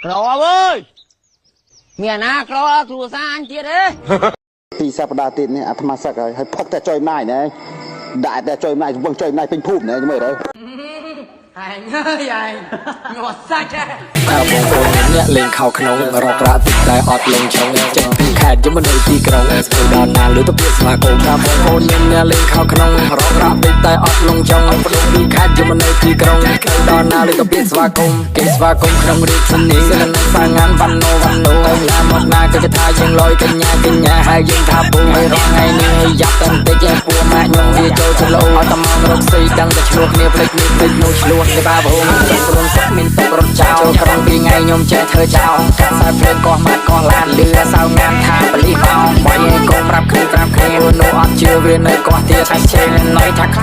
ក្លោអើយមានណាក្លោគ្រួសារអញទៀតទេពីសប្តាហ៍ទៀតនេះអាត្មាសឹកហើយផឹកតែចុយអំណាយណែដាក់តែចុយអំណាយវងចុយអំណាយពេញភូមិណែមើលទៅអញអើយអញងាត់សាច់ហ៎បងប្អូនអ្នកលេងខោក្នុងរកប្រាក់តិចតែអត់លេងឆុងចេញពីខេត្តយមនៅទីក្រុងធ្វើដល់ណាលើទៅពីស្វាគមន៍បងប្អូនអ្នកលេងខោក្នុងរកប្រាក់តិចតែអត់លងចុងព្រោះពីខេត្តយមនៅទីក្រុងធ្វើដល់ណាលើទៅពីស្វាគមន៍គេស្វាគមន៍ក្នុងរាជធានីសិលនសាងានវ៉ាន់ណូឡាមកណាក៏ថាយើងលយកញ្ញាហើយយើងថាពូឲ្យរងថ្ងៃនេះយ៉ាប់តែបន្តិចឯពួរម៉ាក់ខ្ញុំវាចូលចលោឲ្យតែមករកស៊ីដឹងតែឆ្លោះគ្នាភ្លេចនេះភ្លេចនោះឆ្លោះគេបាបងព្រមសុខមានទឹករត់ចោលក្រុងពីថ្ងៃខ្ញុំចេះធ្វើចោលកាត់ខ្សែភ្លើងកោះម៉ាត់កោះឡានលឺសៅងានថាបលីបោបើឯងកុំប្រាប់គ្នាប្រាប់គ្នានោះអត់ជឿវានៅកោះទៀតថាឆេណៃថាខ្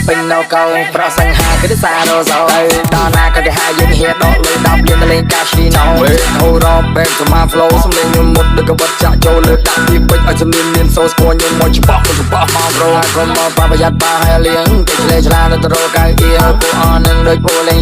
ពេញនៅកោប្រសង្ហាគឺសារោសោដល់ណាក៏គេហៅយើងហៀដកលុយ10លានទៅលេងកាស៊ីណូអូរ៉ូបែបសមា flow សំលេងខ្ញុំមុតដូចកបិតចាក់ចូលលើដាក់ពីពេជ្រឲ្យសំលេងមានសូស្គាល់ខ្ញុំមកច្បាស់មកមកប្រូហើយកុំមកប្រយ័ត្នបាហើយលៀងគេឆ្លេឆ្លានៅទៅរកៅអៀពួកអស់នឹងដូចពូលេង